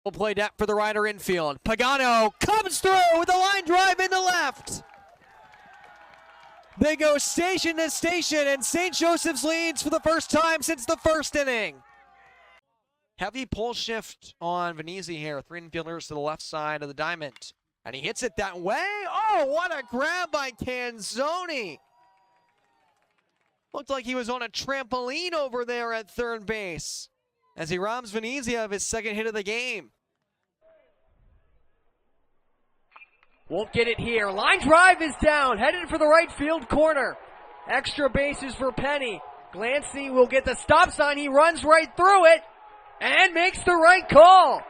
We'll play that for the Rider infield. Pagano comes through with a line drive into left. They go station to station, and St. Joseph's leads for the first time since the first inning. Heavy pull shift on Venezia here. 3 infielders to the left side of the diamond. And he hits it that way. Oh, what a grab by Canzoni. Looked like he was on a trampoline over there at third base as he robs Venezia of his second hit of the game. Won't get it here. Line drive is down, headed for the right field corner. Extra bases for Penny. Glancy will get the stop sign. He runs right through it and makes the right call.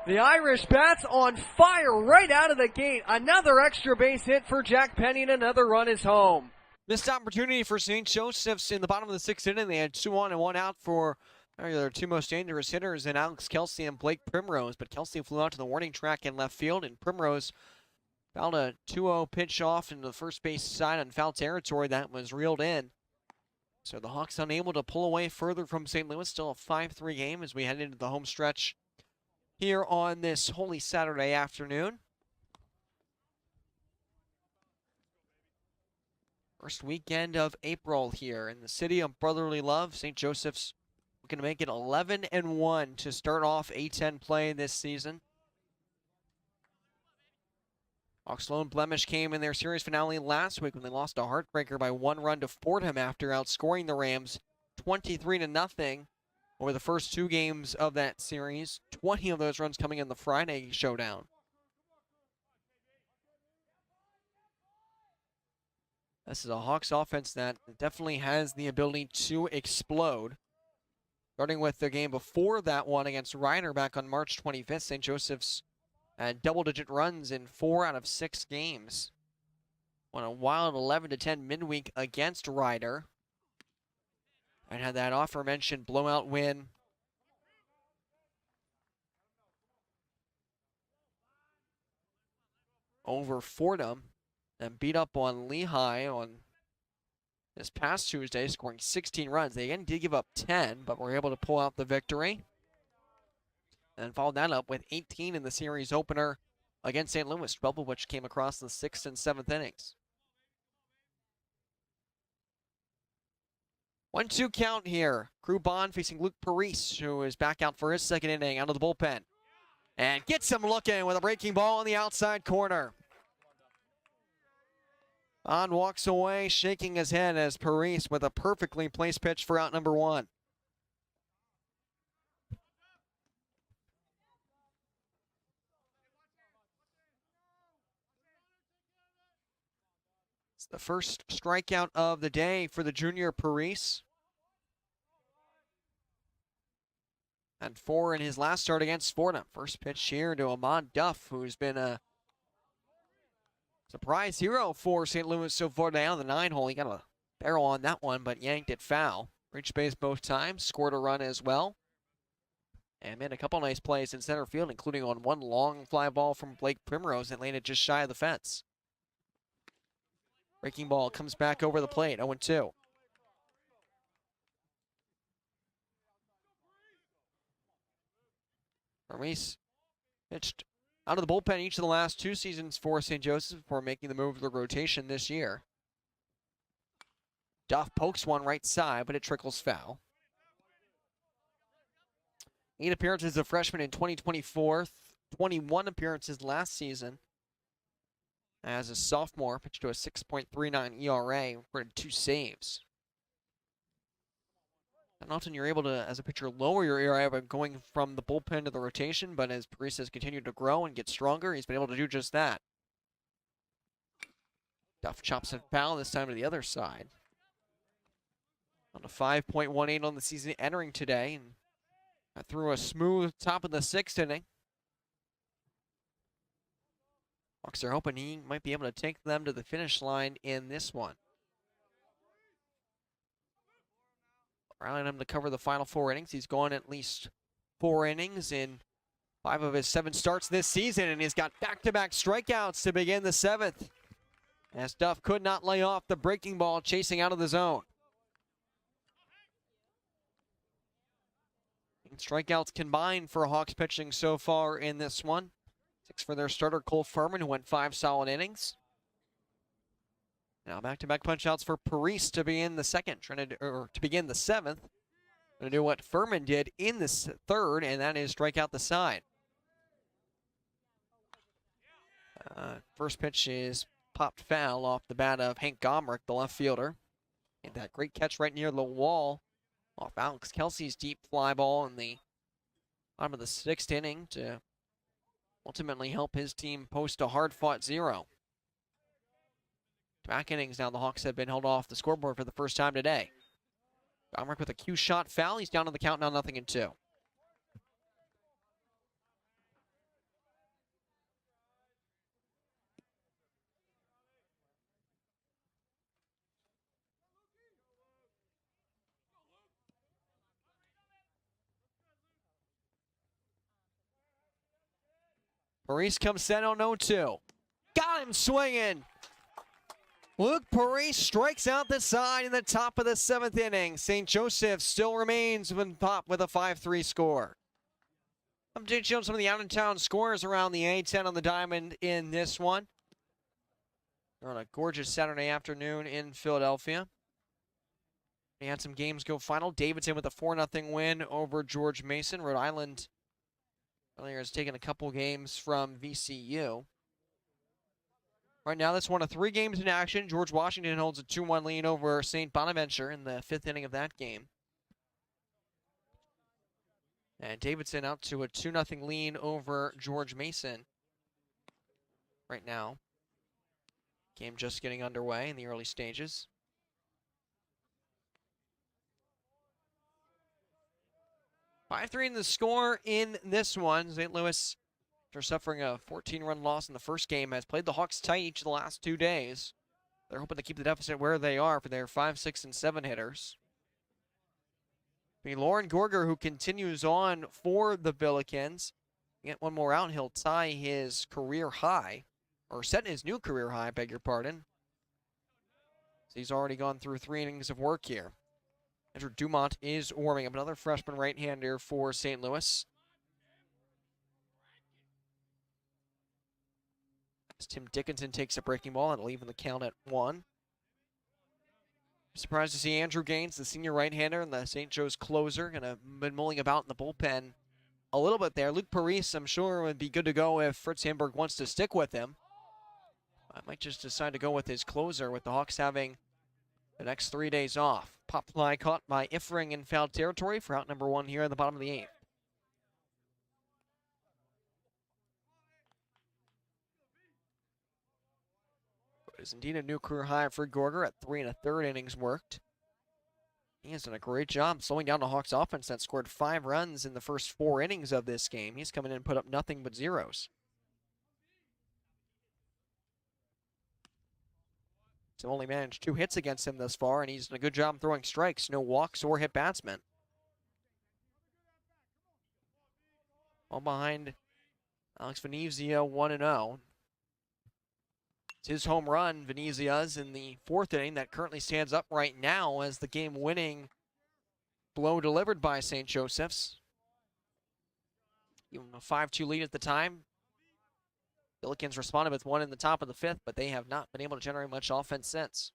The Irish bats on fire right out of the gate. Another extra base hit for Jack Penny, and another run is home. Missed opportunity for St. Joseph's in the bottom of the 6th inning. They had 2 on and 1 out for their 2 most dangerous hitters in Alex Kelsey and Blake Primrose. But Kelsey flew out to the warning track in left field, and Primrose fouled a 2-0 pitch off into the first base side on foul territory that was reeled in. So the Hawks unable to pull away further from St. Louis. Still a 5-3 game as we head into the home stretch here on this holy Saturday afternoon. First weekend of April here in the city of brotherly love. St. Joseph's looking to make it 11-1 to start off A10 play this season. Hawks' lone blemish came in their series finale last week when they lost a heartbreaker by 1 run to Fordham after outscoring the Rams 23-0 over the first 2 games of that series. 20 of those runs coming in the Friday showdown. This is a Hawks offense that definitely has the ability to explode. Starting with the game before that one against Rider back on March 25th, St. Joseph's had double-digit runs in 4 out of 6 games. Won a wild 11-10 midweek against Rider. And had that aforementioned blowout win over Fordham. And beat up on Lehigh on this past Tuesday, scoring 16 runs. They again did give up 10, but were able to pull out the victory. And followed that up with 18 in the series opener against St. Louis, 12 of which came across the 6th and 7th innings. 1-2 count here. Crew Bond facing Luke Parise, who is back out for his second inning out of the bullpen. And gets him looking with a breaking ball on the outside corner. Bond walks away, shaking his head as Parise with a perfectly placed pitch for out number 1. It's the first strikeout of the day for the junior Parise. And 4 in his last start against Fordham. First pitch here to Ahmad Duff, who's been a surprise hero for St. Louis so far down the 9-hole. He got a barrel on that one, but yanked it foul. Reached base both times, scored a run as well. And made a couple nice plays in center field, including on one long fly ball from Blake Primrose that landed just shy of the fence. Breaking ball comes back over the plate, 0-2. Parise pitched out of the bullpen each of the last 2 seasons for St. Joseph before making the move to the rotation this year. Duff pokes one right side, but it trickles foul. 8 appearances as a freshman in 2024, 21 appearances last season. As a sophomore, pitched to a 6.39 ERA, recorded 2 saves. Not often you're able to, as a pitcher, lower your ERA by going from the bullpen to the rotation, but as Parise has continued to grow and get stronger, he's been able to do just that. Duff chops it foul, this time to the other side. On a 5.18 on the season entering today, and threw a smooth top of the 6th inning. Hawks are hoping he might be able to take them to the finish line in this one. Rallying him to cover the final 4 innings. He's gone at least 4 innings in 5 of his 7 starts this season, and he's got back-to-back strikeouts to begin the 7th. As Duff could not lay off the breaking ball chasing out of the zone. Strikeouts combined for Hawks pitching so far in this one. 6 for their starter, Cole Furman, who went 5 solid innings. Now back-to-back punch-outs for Parise to begin the begin the 7th. Going to do what Furman did in the 3rd, and that is strike out the side. First pitch is popped foul off the bat of Hank Gomrich, the left fielder. And that great catch right near the wall off Alex Kelsey's deep fly ball in the bottom of the 6th inning to ultimately help his team post a hard-fought 0. Back innings now, the Hawks have been held off the scoreboard for the first time today. Gomrich with a cue shot foul. He's down on the count now, 0-2. Parise comes set on 0-2. Got him swinging. Luke Parise strikes out the side in the top of the 7th inning. St. Joseph still remains with top with a 5-3 score. I'm just showing some of the out-of-town scores around the A10 on the diamond in this one. They're on a gorgeous Saturday afternoon in Philadelphia. They had some games go final. Davidson with a 4-0 win over George Mason. Rhode Island earlier has taken a couple games from VCU. Right now, that's one of 3 games in action. George Washington holds a 2-1 lead over St. Bonaventure in the 5th inning of that game. And Davidson out to a 2-0 lead over George Mason right now. Game just getting underway in the early stages. (5-3) in the score in this one. St. Louis, after suffering a 14-run loss in the first game, has played the Hawks tight each of the last 2 days. They're hoping to keep the deficit where they are for their 5, 6, and 7 hitters. Lauren Gorger, who continues on for the Billikens. Get one more out, he'll tie his career high, or set his new career high, beg your pardon. So he's already gone through 3 innings of work here. Andrew Dumont is warming up, another freshman right-hander for St. Louis. As Tim Dickinson takes a breaking ball and leaving the count at 1. Surprised to see Andrew Gaines, the senior right-hander and the St. Joe's closer, gonna been mulling about in the bullpen a little bit there. Luke Parise, I'm sure, would be good to go if Fritz Hamburg wants to stick with him. I might just decide to go with his closer, with the Hawks having the next 3 days off. Pop fly caught by Iffring in foul territory for out number 1 here in the bottom of the 8th. It is indeed a new career high for Gorger at 3 1/3 innings worked. He has done a great job slowing down the Hawks offense that scored 5 runs in the first 4 innings of this game. He's coming in and put up nothing but zeros. So only managed 2 hits against him thus far, and he's done a good job throwing strikes. No walks or hit batsmen. All behind Alex Venezia, 1-0. It's his home run, Venezia's, in the 4th inning that currently stands up right now as the game-winning blow delivered by St. Joseph's. Even a 5-2 lead at the time. Billikens responded with 1 in the top of the 5th, but they have not been able to generate much offense since.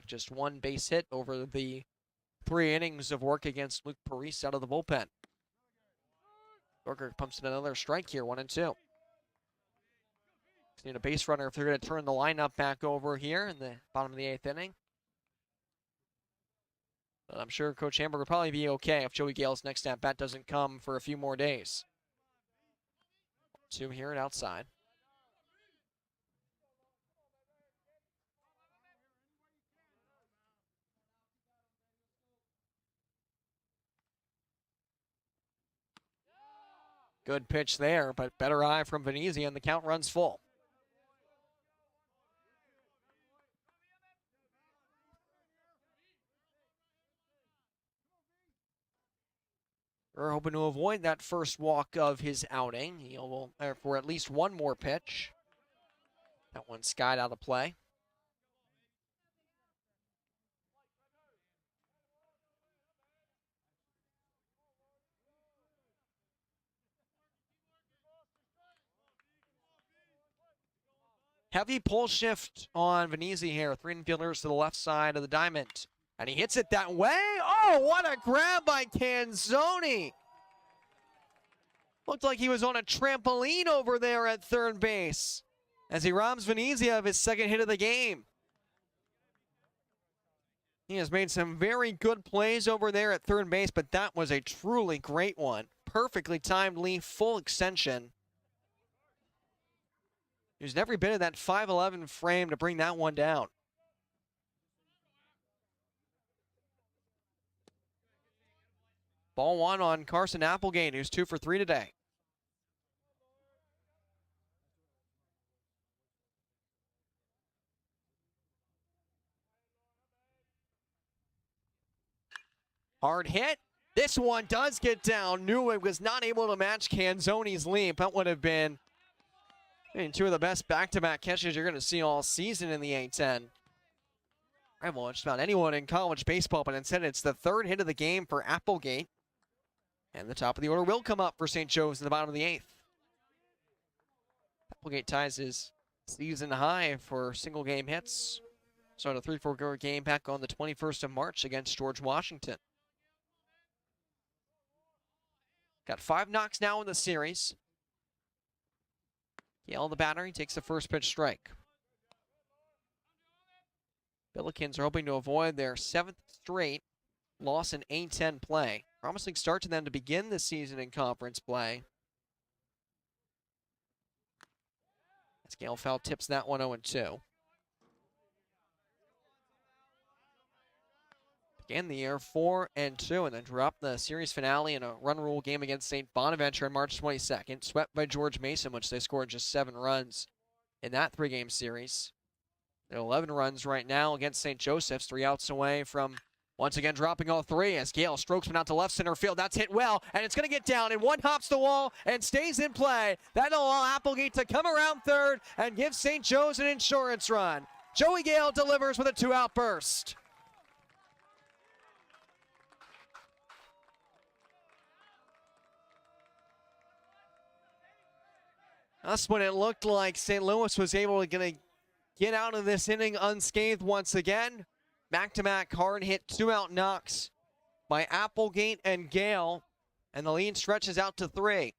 Just 1 base hit over the 3 innings of work against Luke Parise out of the bullpen. Gorger pumps in another strike here, 1-2. Need a base runner if they're going to turn the lineup back over here in the bottom of the 8th inning. But I'm sure Coach Hamburg will probably be okay if Joey Gale's next at-bat doesn't come for a few more days. 2 here and outside. Good pitch there, but better eye from Venezia, and the count runs full. We're hoping to avoid that first walk of his outing. He'll for at least 1 more pitch. That one skied out of play. Heavy pull shift on Venezia here. 3 infielders to the left side of the diamond. And he hits it that way. Oh, what a grab by Canzoni. Looked like he was on a trampoline over there at third base as he robs Venezia of his second hit of the game. He has made some very good plays over there at third base, but that was a truly great one. Perfectly timed leaf, full extension. Used every bit of that 5'11" frame to bring that one down. Ball 1 on Carson Applegate, who's 2 for 3 today. Hard hit. This one does get down. Newig was not able to match Canzoni's leap. That would have been 2 of the best back-to-back catches you're going to see all season in the A-10. Rival just about anyone in college baseball, but instead it's the 3rd hit of the game for Applegate. And the top of the order will come up for St. Joe's in the bottom of the 8th. Applegate ties his season high for single game hits. Started a 3-4 game back on the 21st of March against George Washington. Got 5 knocks now in the series. Yale, the batter, he takes the first pitch strike. Billikens are hoping to avoid their 7th straight loss in A-10 play. Promising start to them to begin the season in conference play. As Gale Fowl tips that one 0-2. Began the year 4-2 and then dropped the series finale in a run rule game against St. Bonaventure on March 22nd. Swept by George Mason, which they scored just 7 runs in that 3-game series. They're 11 runs right now against St. Joseph's, 3 outs away from once again dropping all 3 as Gale strokes one out to left center field. That's hit well, and it's going to get down, and one hops the wall and stays in play. That'll allow Applegate to come around third and give St. Joe's an insurance run. Joey Gale delivers with a 2-out burst. That's when it looked like St. Louis was able to get out of this inning unscathed once again. Back-to-back hard-hit 2-out knocks by Applegate and Gale, and the lead stretches out to 3.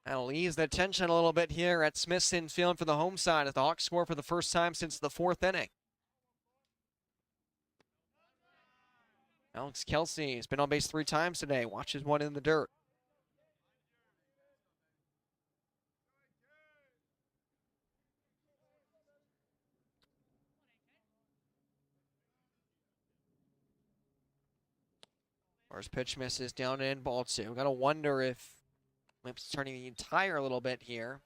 That'll ease the tension a little bit here at Smithson Field for the home side as the Hawks score for the first time since the 4th inning. Alex Kelsey has been on base 3 times today. Watches one in the dirt. First pitch misses down in ball 2. Gotta wonder if Limp's turning the tire a little bit here.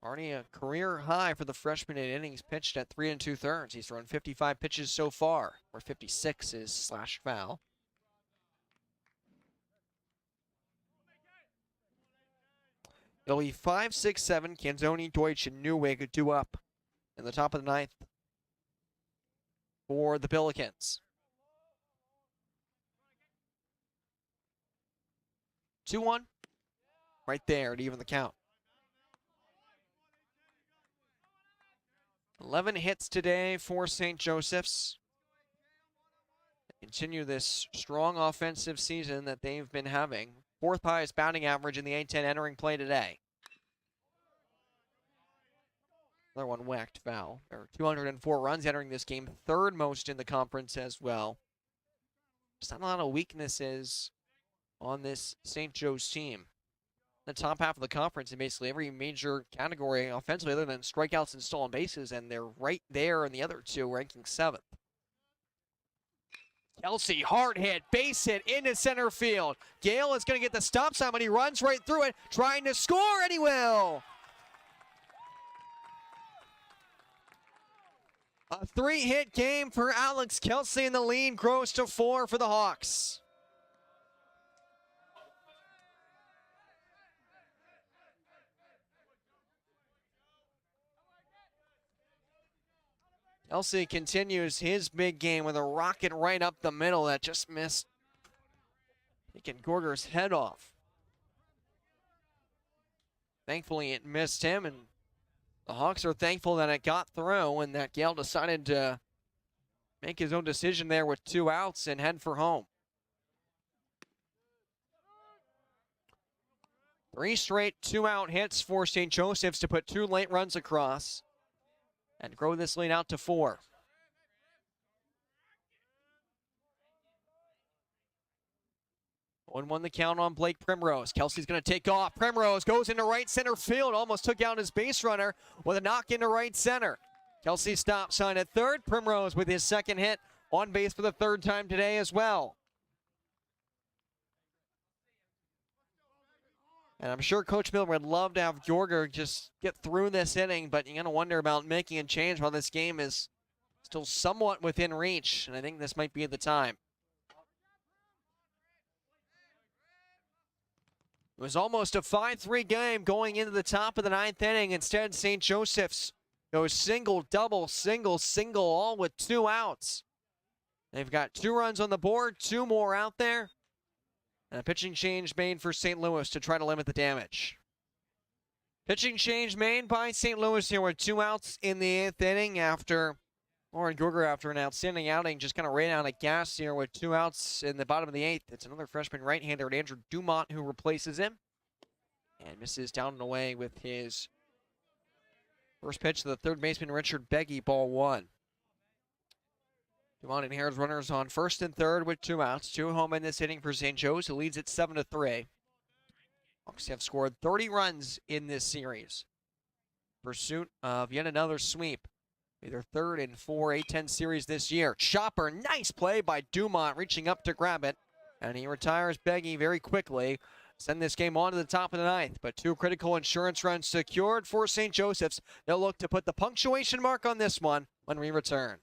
Already a career high for the freshman in innings pitched at 3 2/3. He's thrown 55 pitches so far, where 56 is slash foul. It'll be 5, 6, 7. Canzoni, Deutsch, and Newig due up in the top of the 9th for the Billikens. 2-1. Right there to even the count. 11 hits today for St. Joseph's. They continue this strong offensive season that they've been having. 4th highest batting average in the A-10 entering play today. Another one whacked foul. There are 204 runs entering this game, 3rd most in the conference as well. Just not a lot of weaknesses on this St. Joe's team. The top half of the conference in basically every major category offensively other than strikeouts and stolen bases, and they're right there in the other 2, ranking 7th. Kelsey, hard hit, base hit into center field. Gale is going to get the stop sign, but he runs right through it, trying to score, and he will. A 3-hit game for Alex Kelsey, and the lead grows to 4 for the Hawks. Kelsey continues his big game with a rocket right up the middle that just missed taking Gorger's head off. Thankfully, it missed him, and the Hawks are thankful that it got through and that Gale decided to make his own decision there with 2 outs and head for home. 3 straight 2-out hits for St. Joseph's to put 2 late runs across and grow this lead out to 4. 1-1 the count on Blake Primrose. Kelsey's going to take off. Primrose goes into right center field. Almost took out his base runner with a knock into right center. Kelsey stops sign at third. Primrose with his second hit on base for the 3rd time today as well. And I'm sure Coach Miller would love to have Gorger just get through this inning, but you're going to wonder about making a change while this game is still somewhat within reach, and I think this might be the time. It was almost a 5-3 game going into the top of the 9th inning. Instead, St. Joseph's goes single, double, single, single, all with 2 outs. They've got 2 runs on the board, 2 more out there. And a pitching change made for St. Louis to try to limit the damage. Pitching change made by St. Louis here with 2 outs in the 8th inning after Lauren Gorger, after an outstanding outing, just kind of ran out of gas here with 2 outs in the bottom of the 8th. It's another freshman right-hander, Andrew Dumont, who replaces him. And misses down and away with his first pitch to the 3rd baseman, Richard Beggy, ball 1. Dumont inherits runners on 1st and 3rd with 2 outs. 2 home in this inning for St. Joe's, who leads at 7-3. Hawks have scored 30 runs in this series. Pursuit of yet another sweep. Their 3rd and 4 A-10 series this year. Chopper, nice play by Dumont, reaching up to grab it. And he retires Beggy very quickly. Send this game on to the top of the 9th. But 2 critical insurance runs secured for St. Joseph's. They'll look to put the punctuation mark on this one when we return.